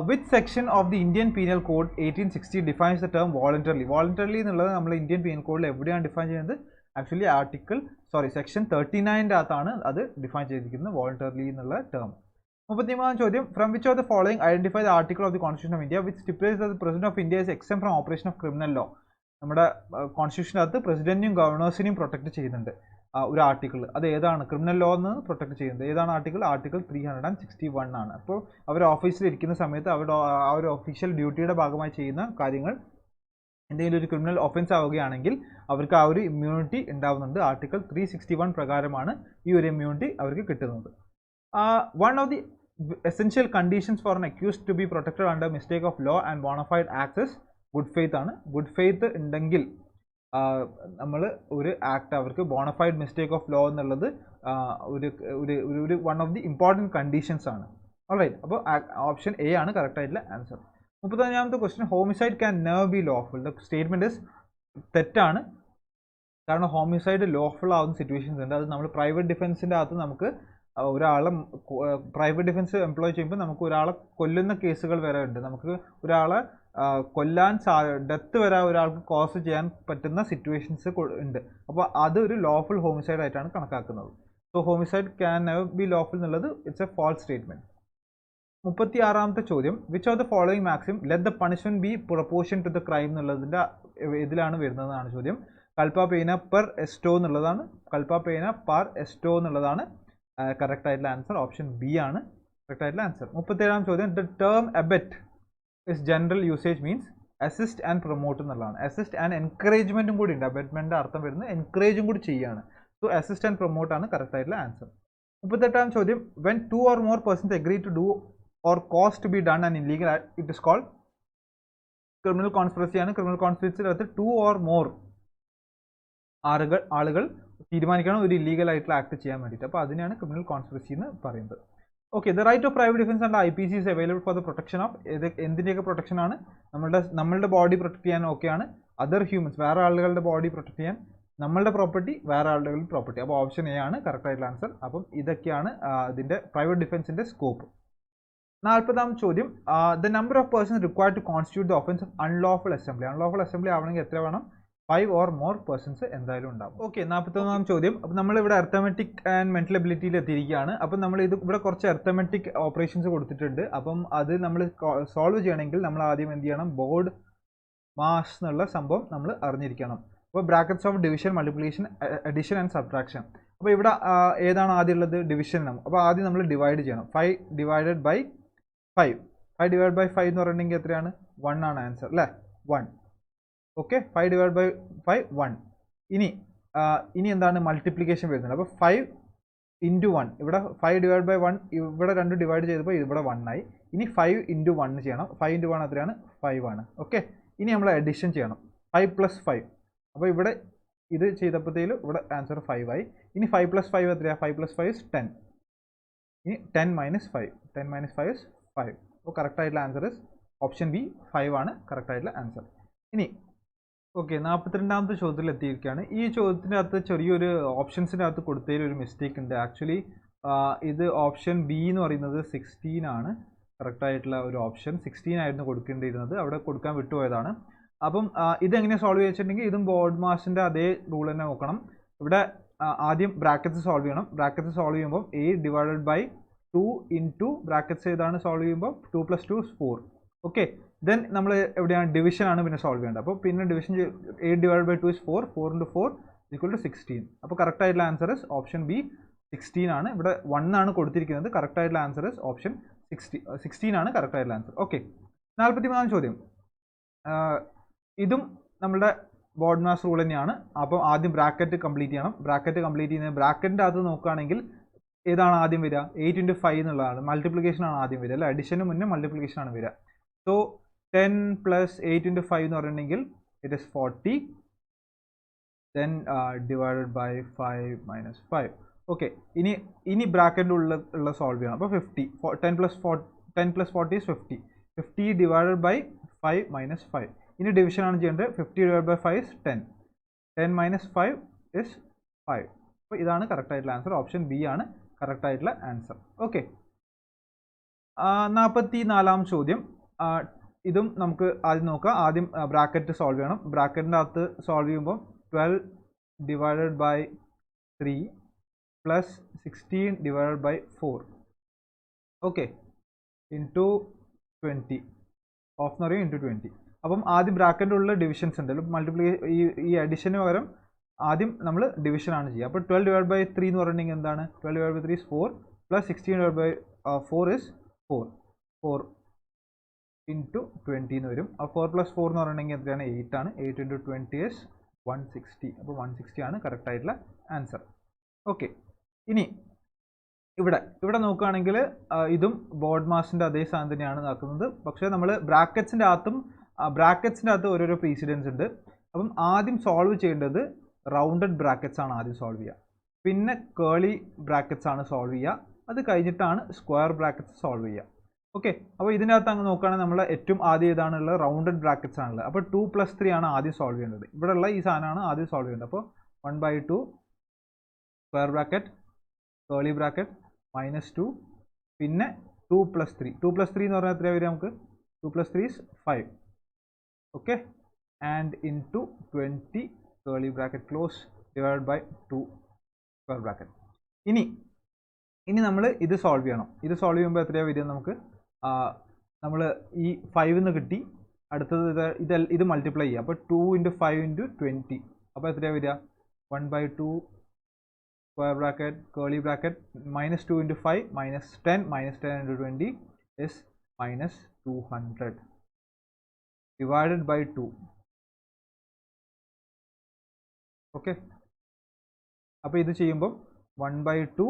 which section of the Indian Penal Code 1860 defines the term voluntarily? Voluntarily എന്നുള്ളത് നമ്മൾ Indian penal കോഡിൽ എവിടെയാണ് define ചെയ്യുന്നത്? ആക്ച്വലി സെക്ഷൻ 39-ൻ്റെ അകത്താണ് അത് ഡിഫൈൻ ചെയ്തിരിക്കുന്നത്, വോളണ്ടറിലി എന്നുള്ള ടേം. 33-ാം ചോദ്യം, from which of the following identify the article of the constitution of India which stipulates the president of India is except from operation of criminal law? നമ്മുടെ കോൺസ്റ്റിറ്റ്യൂഷനകത്ത് പ്രസിഡന്റിനെയും ഗവർണേഴ്സിനെയും protect ചെയ്യുന്നുണ്ട്. ഒരു ആർട്ടിക്കിൾ, അത് ഏതാണ് ക്രിമിനൽ ലോ എന്ന് protect ചെയ്യുന്നത്, ഏതാണ് article 361 ആണ്. അപ്പോൾ അവർ ഓഫീസിൽ ഇരിക്കുന്ന സമയത്ത് അവരുടെ ആ ഒരു ഒഫീഷ്യൽ ഡ്യൂട്ടിയുടെ ഭാഗമായി ചെയ്യുന്ന കാര്യങ്ങൾ എന്തെങ്കിലും ഒരു ക്രിമിനൽ ഒഫൻസ് ആവുകയാണെങ്കിൽ അവർക്ക് ആ ഒരു ഇമ്മ്യൂണിറ്റി ഉണ്ടാവുന്നുണ്ട്. ആർട്ടിക്കിൾ 361 പ്രകാരമാണ് ഈ ഒരു ഇമ്മ്യൂണിറ്റി അവർക്ക് കിട്ടുന്നത്. One of the essential conditions for an accused to be protected under mistake of law and bona fide acts is good faith ആണ്. ഗുഡ് ഫെയ്ത്ത് ഉണ്ടെങ്കിൽ നമ്മൾ ഒരു ആക്ട് അവർക്ക് ബോണഫൈഡ് മിസ്റ്റേക്ക് ഓഫ് ലോ എന്നുള്ളത് ഒരു one of the important conditions ആണ്. All right, അപ്പോൾ option A ആണ് കറക്റ്റ് ആയിട്ടുള്ള ആൻസർ. 35ാമത്തെ question, homicide can never be lawful. The statement is തെറ്റാണ്. കാരണം ഹോമിസൈഡ് ലോഫുൾ ആവുന്ന സിറ്റുവേഷൻസ് ഉണ്ട്. അത് നമ്മൾ പ്രൈവറ്റ് ഡിഫൻസിൻ്റെ അകത്ത് നമുക്ക് ഒരാളെ പ്രൈവറ്റ് ഡിഫൻസ് എംപ്ലോയ് ചെയ്യുമ്പോൾ നമുക്ക് ഒരാളെ കൊല്ലുന്ന കേസുകൾ വരെ ഉണ്ട്. നമുക്ക് ഒരാളെ കൊല്ലാൻ ഡെത്ത് വരെ ഒരാൾക്ക് കോസ് ചെയ്യാൻ പറ്റുന്ന സിറ്റുവേഷൻസ് ഉണ്ട്. അപ്പോൾ അത് ഒരു ലോഫുൾ ഹോമിസൈഡ് ആയിട്ടാണ് കണക്കാക്കുന്നത്. So homicide can never be lawful എന്നുള്ളത് ഇറ്റ്സ് എ ഫാൾസ് സ്റ്റേറ്റ്മെന്റ്. 36ാമത്തെ ചോദ്യം, which of the following maxim let the punishment be proportion to the crime എന്നുള്ളതിൻ്റെ ഇതിലാണ് വരുന്നതാണ് ചോദ്യം. കൽപ്പ പേന പെർ എസ്റ്റോ എന്നുള്ളതാണ്, കൽപ്പ പേന പാർ എസ്റ്റോ എന്നുള്ളതാണ് കറക്റ്റ് ആയിട്ടുള്ള ആൻസർ. ഓപ്ഷൻ ബി ആണ് കറക്റ്റ് ആയിട്ടുള്ള ആൻസർ. 37ാം ചോദ്യം, the term abet is general usage means assist and promote എന്നുള്ളതാണ്. അസിസ്റ്റ് ആൻഡ് എൻകറേജ്മെൻറ്റും കൂടി ഉണ്ട്. അബെറ്റ്മെൻറ്റിൻ്റെ അർത്ഥം വരുന്നത് എൻകറേജും കൂടി ചെയ്യുകയാണ്. സോ അസിസ്റ്റ് ആൻഡ് പ്രൊമോട്ട് ആണ് കറക്റ്റ് ആയിട്ടുള്ള ആൻസർ. 38ാം ചോദ്യം, when 2 or more persons agree to do or cause to be done an illegal act, it is called criminal conspiracy ആണ്. ക്രിമിനൽ കോൺസ്പിറസിയുടെ 2 or more ആളുകൾ തീരുമാനിക്കണം ഒരു ഇല്ലീഗൽ ആയിട്ടുള്ള ആക്ട് ചെയ്യാൻ വേണ്ടിയിട്ട്. അപ്പോൾ അതിനെയാണ് ക്രിമിനൽ കോൺസ്പിറസി എന്ന് പറയുന്നത്. Okay, the right of private defence and IPC is available for the protection of എന്തിൻ്റെയൊക്കെ പ്രൊട്ടക്ഷൻ ആണ്? നമ്മളുടെ ബോഡി പ്രൊട്ടക്ട് ചെയ്യാൻ ഓക്കെയാണ്. അതർ ഹ്യൂമൻസ്, വേറെ ആളുകളുടെ ബോഡി പ്രൊട്ടക്ട് ചെയ്യാൻ, നമ്മളുടെ പ്രോപ്പർട്ടി, വേറെ ആളുകളുടെ പ്രോപ്പർട്ടി. അപ്പോൾ ഓപ്ഷൻ എ ആണ് കറക്റ്റ് ആയിട്ടുള്ള ആൻസർ. അപ്പം ഇതൊക്കെയാണ് ഇതിൻ്റെ പ്രൈവറ്റ് ഡിഫൻസിൻ്റെ സ്കോപ്പ്. 40ാം ചോദ്യം, the number of persons required to constitute the offence of unlawful assembly. Unlawful assembly ആവണമെങ്കിൽ എത്ര വേണം? 5 or more persons എന്തായാലും ഉണ്ടാവും. ഓക്കെ, 41ാം ചോദ്യം, അപ്പോൾ നമ്മളിവിടെ അരിത്തമെറ്റിക് ആൻഡ് മെന്റൽ എബിലിറ്റിയിൽ എത്തിയിരിക്കുകയാണ്. അപ്പം നമ്മൾ ഇവിടെ കുറച്ച് അരിത്തമെറ്റിക് ഓപ്പറേഷൻസ് കൊടുത്തിട്ടുണ്ട്. അപ്പം അത് നമ്മൾ സോൾവ് ചെയ്യണമെങ്കിൽ നമ്മൾ ആദ്യം എന്ത് ചെയ്യണം? ബോർഡ് മാസ് എന്നുള്ള സംഭവം നമ്മൾ അറിഞ്ഞിരിക്കണം. അപ്പോൾ brackets of division, multiplication, addition and subtraction. അപ്പോൾ ഇവിടെ ഏതാണ് ആദ്യം ഉള്ളത്? ഡിവിഷൻ. അപ്പോൾ ആദ്യം നമ്മൾ ഡിവൈഡ് ചെയ്യണം. 5 divided by 5 എന്ന് പറഞ്ഞിട്ടുണ്ടെങ്കിൽ എത്രയാണ്? 1 ആണ് ആൻസർ അല്ലേ? 1. Okay, 5 divided by 5 1. ഇനി എന്താണ്? മൾട്ടിപ്ലിക്കേഷൻ വരുന്നത്. അപ്പോൾ 5 into 1, ഇവിടെ 5 divided by 1, ഇവിടെ 2 ഡിവൈഡ് ചെയ്തപ്പോൾ ഇവിടെ 1 ആയി. ഇനി 5 into 1 ചെയ്യണം. 5 into 1 എത്രയാണ്? 5 ആണ്. ഓക്കെ, ഇനി നമ്മൾ അഡിഷൻ ചെയ്യണം. 5 plus 5. അപ്പോൾ ഇവിടെ ഇത് ചെയ്തപ്പോഴത്തേലും ഇവിടെ ആൻസർ 5 ആയി. ഇനി 5 plus 5 എത്രയാണ്? 5 plus 5 is 10. ഇനി 10 minus 5. 10 minus 5 is 5. അപ്പോൾ കറക്റ്റ് ആയിട്ടുള്ള ആൻസർ ഇസ് ഓപ്ഷൻ ബി, 5 ആണ് കറക്റ്റ് ആയിട്ടുള്ള ആൻസർ. ഇനി ഓക്കെ, 42ാമത്തെ ചോദ്യത്തിൽ എത്തിയിരിക്കുകയാണ്. ഈ ചോദ്യത്തിൻ്റെ അകത്ത് ചെറിയൊരു ഓപ്ഷൻസിൻ്റെ അകത്ത് കൊടുത്തതിൽ ഒരു മിസ്റ്റേക്ക് ഉണ്ട്. ആക്ച്വലി ഇത് ഓപ്ഷൻ ബി എന്ന് പറയുന്നത് 16 ആണ് കറക്റ്റ് ആയിട്ടുള്ള ഒരു ഓപ്ഷൻ. 16 ആയിരുന്നു കൊടുക്കേണ്ടിയിരുന്നത്, അവിടെ കൊടുക്കാൻ വിട്ടുപോയതാണ്. അപ്പം ഇതെങ്ങനെയാണ് സോൾവ് ചെയ്തിട്ടുണ്ടെങ്കിൽ ഇതും ബോർഡ് മാസിൻ്റെ അതേ റൂൾ തന്നെ നോക്കണം. ഇവിടെ ആദ്യം ബ്രാക്കറ്റ്സ് സോൾവ് ചെയ്യണം. ബ്രാക്കറ്റ്സ് സോൾവ് ചെയ്യുമ്പോൾ 8 divided by 2 into ബ്രാക്കറ്റ്സ് ഏതാണ് സോൾവ് ചെയ്യുമ്പോൾ 2 plus 2 is 4. ഓക്കെ, ദെൻ നമ്മൾ എവിടെയാണ്? ഡിവിഷൻ ആണ് പിന്നെ സോൾവ് ചെയ്യേണ്ടത്. അപ്പോൾ പിന്നെ division 8 divided by 2 is 4. 4 into 4 equal to 16. അപ്പോൾ കറക്റ്റ് ആയിട്ടുള്ള ആൻസർ ഇസ് ഓപ്ഷൻ ബി, 16 ആണ്. ഇവിടെ 1 ആണ് കൊടുത്തിരിക്കുന്നത്. കറക്റ്റ് ആയിട്ടുള്ള ആൻസർ ഇസ് ഓപ്ഷൻ 16 ആണ് കറക്റ്റ് ആയിട്ടുള്ള ആൻസർ. ഓക്കെ, 43ാം ചോദ്യം, ഇതും നമ്മുടെ ബോർഡ് മാസ് റൂൾ തന്നെയാണ്. അപ്പോൾ ആദ്യം ബ്രാക്കറ്റ് കംപ്ലീറ്റ് ചെയ്യണം. ബ്രാക്കറ്റ് കംപ്ലീറ്റ് ചെയ്യുന്നത് ബ്രാക്കറ്റിൻ്റെ അകത്ത് നോക്കുകയാണെങ്കിൽ ഏതാണ് ആദ്യം വരിക? 8 into 5 എന്നുള്ളതാണ്. മൾട്ടിപ്ലിക്കേഷൻ ആണ് ആദ്യം വരിക അല്ലേ? അഡിഷന് മുന്നേ മൾട്ടിപ്ലിക്കേഷൻ ആണ് വരിക. സോ 10 plus 8 into 5 എന്ന് പറഞ്ഞിട്ടുണ്ടെങ്കിൽ it is 40. Then divided by 5 minus 5. Okay, ഇനി ബ്രാക്കറ്റിൻ്റെ ഉള്ള സോൾവ് ചെയ്യണം. അപ്പോൾ 50. 10 plus 40 is 50. 50 divided by 5 minus 5. ഇനി ഡിവിഷൻ ആണ് ചെയ്യേണ്ടത്. 50 divided by 5 is 10. 10 minus 5 is 5. അപ്പോൾ ഇതാണ് കറക്റ്റ് ആയിട്ടുള്ള ആൻസർ. ഓപ്ഷൻ ബി ആണ് കറക്റ്റ് ആയിട്ടുള്ള ആൻസർ. ഓക്കെ, 44ാം ചോദ്യം, ഇതും നമുക്ക് ആദ്യം നോക്കാം. ആദ്യം ബ്രാക്കറ്റ് സോൾവ് ചെയ്യണം. ബ്രാക്കറ്റിൻ്റെ അകത്ത് സോൾവ് ചെയ്യുമ്പോൾ 12 divided by 3 plus 16 divided by 4. Okay, into 20. Of എന്ന് പറയും ഇൻറ്റു 20. അപ്പം ആദ്യം ബ്രാക്കറ്റിൻ്റെ ഉള്ള ഡിവിഷൻസ് ഉണ്ട്. മൾട്ടിപ്ലിക്കേഷൻ ഈ അഡിഷന് പകരം ആദ്യം നമ്മൾ ഡിവിഷൻ ആണ് ചെയ്യുക. അപ്പോൾ 12/3 എന്ന് പറഞ്ഞിട്ടുണ്ടെങ്കിൽ എന്താണ്? 12/3 is 4 പ്ലസ് 16/4 is 4 into 20 എന്ന് വരും. അപ്പോൾ 4 + 4 എന്ന് പറഞ്ഞിട്ടുണ്ടെങ്കിൽ എത്രയാണ്? 8 ആണ്. 8 into 20 is 160. അപ്പോൾ 160 ആണ് കറക്റ്റ് ആയിട്ടുള്ള ആൻസർ. ഓക്കെ, ഇനി ഇവിടെ നോക്കുകയാണെങ്കിൽ ഇതും ബോർഡ് മാസിൻ്റെ അതേ സാധനം തന്നെയാണ് നടക്കുന്നത്. പക്ഷേ നമ്മൾ ബ്രാക്കറ്റ്സിൻ്റെ അകത്ത് ഓരോരോ പ്രീസിഡൻസ് ഉണ്ട്. അപ്പം ആദ്യം സോൾവ് ചെയ്യേണ്ടത് റൗണ്ടഡ് ബ്രാക്കറ്റ്സ് ആണ് ആദ്യം സോൾവ് ചെയ്യുക. പിന്നെ കേളി ബ്രാക്കറ്റ്സ് ആണ് സോൾവ് ചെയ്യുക. അത് കഴിഞ്ഞിട്ടാണ് സ്ക്വയർ ബ്രാക്കറ്റ്സ് സോൾവ് ചെയ്യുക. ഓക്കെ, അപ്പോൾ ഇതിനകത്ത് അങ്ങ് നോക്കുകയാണെങ്കിൽ നമ്മൾ ഏറ്റവും ആദ്യം ഏതാണുള്ളത്? റൗണ്ടഡ് ബ്രാക്കറ്റ്സ് ആണുള്ളത്. അപ്പോൾ 2 + 3 ആണ് ആദ്യം സോൾവ് ചെയ്യേണ്ടത്. ഇവിടെയുള്ള ഈ സാധനമാണ് ആദ്യം സോൾവ് ചെയ്യേണ്ടത്. അപ്പോൾ 1/2 സ്ക്വയർ ബ്രാക്കറ്റ് കേളി ബ്രാക്കറ്റ് -2 പിന്നെ 2 + 3. 2 + 3 എന്ന് പറഞ്ഞാൽ എത്രയാണ് വരിക നമുക്ക്? 2 + 3 is 5. Okay, and into 20 curly bracket close divide by 2 square bracket. ഇനി നമ്മൾ ഇത് സോൾവ് ചെയ്യണം. ഇത് സോൾവ് ചെയ്യുമ്പോൾ എത്രയാണ് വരിക നമുക്ക്? നമ്മൾ ഈ 5 എന്ന് കിട്ടി. അടുത്തത് ഇത് മൾട്ടിപ്ലൈ ചെയ്യുക. അപ്പോൾ 2 × 5 × 20. അപ്പോൾ എത്രയാണ് വരിക? 1/2 square bracket curly bracket -2 × 5 -10 -10 × 20 is -200 divided by 2. Okay, അപ്പോൾ ഇത് ചെയ്യുമ്പോൾ 1/2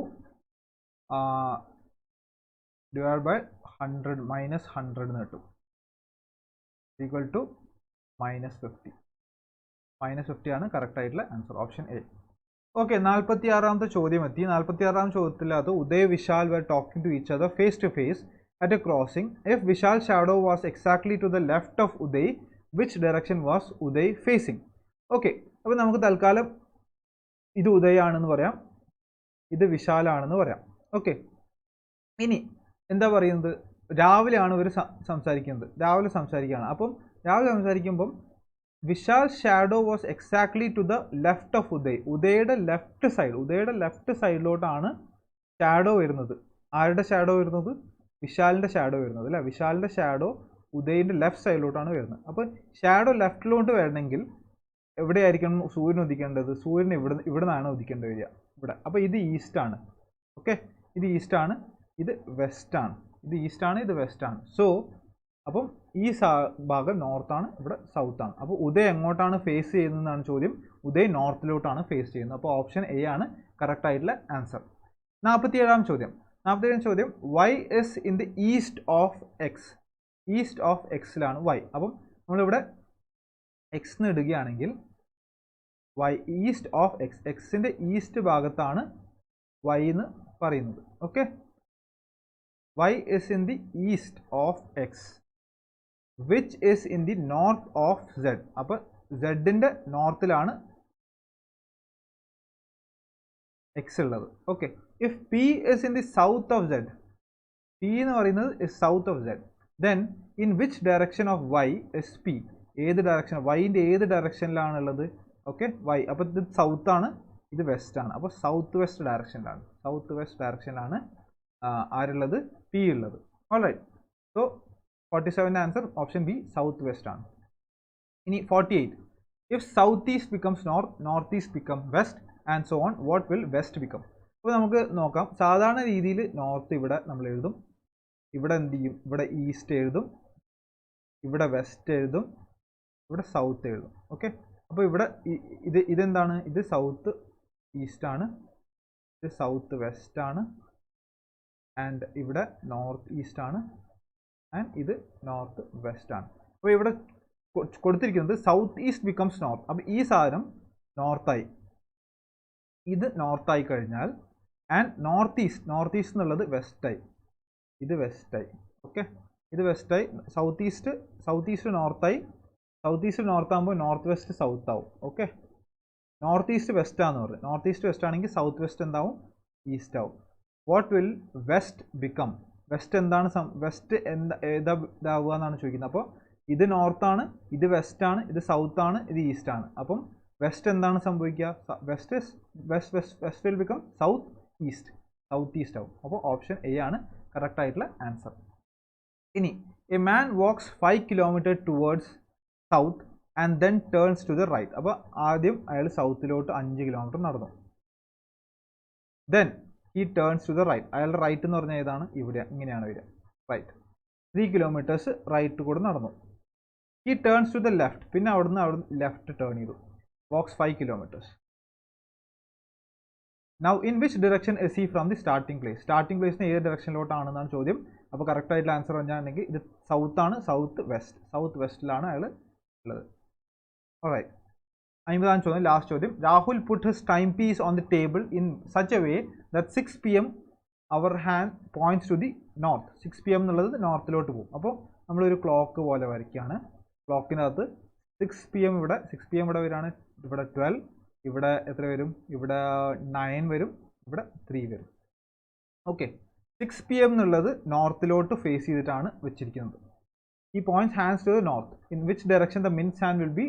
divided by 100 -100 എന്ന് കിട്ടും ഈക്വൽ ടു -50. -50 ആണ് കറക്റ്റ് ആയിട്ടുള്ള ആൻസർ, ഓപ്ഷൻ എ. ഓക്കെ, 46ാമത്തെ ചോദ്യം എത്തി. 46ാം ചോദ്യത്തിലകത്ത് Uday Vishal were talking to each other face to face at a crossing. If Vishal's shadow was exactly to the left of Uday, which direction was Uday facing? Okay, അപ്പോൾ നമുക്ക് തൽക്കാലം ഇത് ഉദയ് ആണെന്ന് പറയാം, ഇത് വിശാലാണെന്ന് പറയാം. ഓക്കെ, ഇനി എന്താ പറയുന്നത്? രാവിലെയാണ് ഇവർ സംസാരിക്കുകയാണ്. അപ്പം രാവിലെ സംസാരിക്കുമ്പം Vishal's shadow was exactly to the left of Uday. ഉദയുടെ ലെഫ്റ്റ് സൈഡിലോട്ടാണ് ഷാഡോ വരുന്നത്. ആരുടെ ഷാഡോ വരുന്നത്? വിശാലിൻ്റെ ഷാഡോ വരുന്നത് അല്ലേ? വിശാലിൻ്റെ ഷാഡോ ഉദയിൻ്റെ ലെഫ്റ്റ് സൈഡിലോട്ടാണ് വരുന്നത്. അപ്പോൾ ഷാഡോ ലെഫ്റ്റിലോട്ട് വരണമെങ്കിൽ എവിടെയായിരിക്കണം സൂര്യൻ ഉദിക്കേണ്ടത്? സൂര്യൻ ഇവിടെ നിന്നാണ് ഉദിക്കേണ്ടി വരിക, ഇവിടെ. അപ്പോൾ ഇത് ഈസ്റ്റ് ആണ്. ഓക്കെ, ഇത് ഈസ്റ്റ് ആണ്, ഇത് വെസ്റ്റ് ആണ്. ഇത് വെസ്റ്റ് ആണ്. സോ അപ്പം ഈ ഭാഗം നോർത്താണ്, ഇവിടെ സൗത്ത് ആണ്. അപ്പോൾ ഉദയ് എങ്ങോട്ടാണ് ഫേസ് ചെയ്യുന്നതെന്നാണ് ചോദ്യം. ഉദയ് നോർത്തിലോട്ടാണ് ഫേസ് ചെയ്യുന്നത്. അപ്പോൾ ഓപ്ഷൻ എ ആണ് കറക്റ്റ് ആയിട്ടുള്ള ആൻസർ. 47ാം ചോദ്യം Y is in the east of എക്സിലാണ് വൈ. അപ്പം നമ്മളിവിടെ എക്സ് എന്ന് ഇടുകയാണെങ്കിൽ വൈ ഈസ്റ്റ് ഓഫ് എക്സിൻ്റെ ഈസ്റ്റ് ഭാഗത്താണ് വൈ എന്ന് പറയുന്നത്. Okay, Y is in the east of X which is in the north of z. അപ്പോൾ z-ന്റെ നോർത്തിലാണ് x ഉള്ളത്. Okay, if p is in the south of z, p എന്ന് പറയുന്നത് is south of z, then in which direction of y is p? ഏത് direction? y-ന്റെ ഏത് ഡയറക്ഷനിലാണുള്ളത്? Okay, y. അപ്പോൾ ഇത് സൗത്ത് ആണ്, ഇത് വെസ്റ്റ് ആണ്. അപ്പോൾ സൗത്ത് വെസ്റ്റ് ഡയറക്ഷനിലാണ് ആരുള്ളത്? p ഉള്ളത്. Alright, so 47 answer option B south west ആണ്. ഇനി 48, if south east becomes north, north east become west and so on, what will west become? അപ്പോൾ നമുക്ക് നോക്കാം. സാധാരണ രീതിയിൽ നോർത്ത് ഇവിടെ നമ്മൾ എഴുതും, ഇവിടെ എന്ത് ചെയ്യും? ഇവിടെ ഈസ്റ്റ് എഴുതും, ഇവിടെ വെസ്റ്റ് എഴുതും, ഇവിടെ സൗത്ത് എഴുതും. ഓക്കെ, അപ്പോൾ ഇവിടെ ഇതെന്താണ്? ഇത് സൗത്ത് ഈസ്റ്റ് ആണ്, ഇത് സൗത്ത് വെസ്റ്റ് ആണ്, ആൻഡ് ഇവിടെ നോർത്ത് ഈസ്റ്റ് ആണ്, ആൻഡ് ഇത് നോർത്ത് വെസ്റ്റ് ആണ്. അപ്പോൾ ഇവിടെ കൊടുത്തിരിക്കുന്നത് സൗത്ത് ഈസ്റ്റ് ബിക്കംസ് നോർത്ത്. അപ്പോൾ ഈ സാധനം നോർത്തായി, ഇത് നോർത്തായി കഴിഞ്ഞാൽ, ആൻഡ് നോർത്ത് ഈസ്റ്റ് എന്നുള്ളത് വെസ്റ്റായി, ഇത് വെസ്റ്റായി. ഓക്കെ, ഇത് വെസ്റ്റായി. സൗത്ത് ഈസ്റ്റ് നോർത്തായി. സൗത്ത് ഈസ്റ്റ് നോർത്ത് ആകുമ്പോൾ നോർത്ത് വെസ്റ്റ് സൗത്ത് ആവും. ഓക്കെ, നോർത്ത് ഈസ്റ്റ് വെസ്റ്റ് ആണെന്ന് പറയും. നോർത്ത് ഈസ്റ്റ് വെസ്റ്റ് ആണെങ്കിൽ സൗത്ത് വെസ്റ്റ് എന്താവും? ഈസ്റ്റ് ആവും. What will west become? West എന്താണ്? വെസ്റ്റ് ഇതാവുക എന്നാണ് ചോദിക്കുന്നത്. അപ്പോൾ ഇത് നോർത്താണ്, ഇത് വെസ്റ്റ് ആണ്, ഇത് സൗത്ത് ആണ്, ഇത് ഈസ്റ്റ് ആണ്. അപ്പം വെസ്റ്റ് എന്താണ് സംഭവിക്കുക? West will become south east ആവും. അപ്പോൾ ഓപ്ഷൻ എ ആണ് കറക്റ്റ് ആയിട്ടുള്ള ആൻസർ. ഇനി a man walks 5 kilometre towards south and then turns to the right. അപ്പോൾ ആദ്യം അയാൾ സൗത്തിലോട്ട് 5 കിലോമീറ്റർ നടന്നു. Then he turns to the right. അയാളുടെ റൈറ്റ് എന്ന് പറഞ്ഞാൽ ഏതാണ്? ഇവിടെ ഇങ്ങനെയാണ് വരിക, റൈറ്റ്. 3 കിലോമീറ്റേഴ്സ് റൈറ്റ് കൂടെ നടന്നു. He turns to the left. പിന്നെ അവിടുന്ന് ലെഫ്റ്റ് ടേൺ ചെയ്തു. Walks 5 kilometres. Now in which direction is he from the starting place? Starting പ്ലേസിന് ഏത് ഡയറക്ഷനിലോട്ടാണെന്നാണ് ചോദ്യം. അപ്പോൾ കറക്റ്റ് ആയിട്ടുള്ള ആൻസർ പറഞ്ഞാണെങ്കിൽ ഇത് സൗത്ത് ആണ്, സൗത്ത് വെസ്റ്റിലാണ് അയാൾ ഉള്ളത്. ഓൾറൈറ്റ്. 50-ാം ചോദ്യം, ലാസ്റ്റ് ചോദ്യം. Rahul put his time piece on the table in such a way that 6 PM hour hand points to the north. 6 PM എന്നുള്ളത് നോർത്തിലോട്ട് പോകും. അപ്പോൾ നമ്മളൊരു ക്ലോക്ക് പോലെ വരയ്ക്കുകയാണ്. ക്ലോക്കിനകത്ത് 6 PM ഇവിടെ വരികയാണ്. ഇവിടെ 12, ഇവിടെ എത്ര വരും? ഇവിടെ 9 വരും, ഇവിടെ 3 വരും. ഓക്കെ. 6 PM എന്നുള്ളത് നോർത്തിലോട്ട് ഫേസ് ചെയ്തിട്ടാണ് വെച്ചിരിക്കുന്നത്. ഈ points hands to the north. In which direction the mins hand will be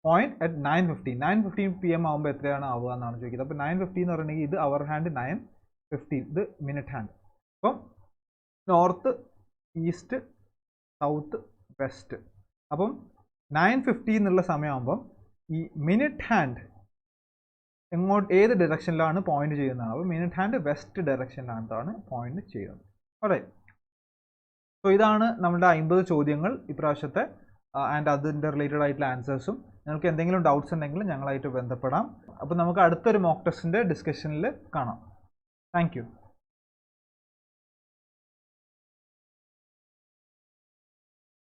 point at 9:15 PM ആകുമ്പോൾ എത്രയാണ് ആവുക എന്നാണ് ചോദിക്കുന്നത്. അപ്പോൾ 9:15 എന്ന് പറയുന്നത് ഇത് അവർ ഹാൻഡ്, 9:15 ഇത് മിനിറ്റ് ഹാൻഡ്. അപ്പം നോർത്ത്, ഈസ്റ്റ്, സൗത്ത്, വെസ്റ്റ്. അപ്പം 9:15 എന്നുള്ള സമയമാകുമ്പം ഈ മിനിറ്റ് ഹാൻഡ് ഏത് ഡയറക്ഷനിലാണ് പോയിന്റ് ചെയ്യുന്നതാണ്. അപ്പോൾ മിനിറ്റ് ഹാൻഡ് വെസ്റ്റ് ഡയറക്ഷനിലാണ് പോയിന്റ് ചെയ്യുന്നത്. ഓൾറൈറ്റ്. സോ ഇതാണ് നമ്മുടെ 50 ചോദ്യങ്ങൾ ഇപ്രാവശ്യത്തെ ആൻഡ് അതിൻ്റെ റിലേറ്റഡ് ആയിട്ടുള്ള ആൻസേഴ്സും. നിങ്ങൾക്ക് എന്തെങ്കിലും ഡൗട്ട്സ് ഉണ്ടെങ്കിൽ ഞങ്ങളായിട്ട് ബന്ധപ്പെടാം. അപ്പോൾ നമുക്ക് അടുത്തൊരു മോക്ക് ടെസ്റ്റിൻ്റെ ഡിസ്കഷനിൽ കാണാം. Thank you.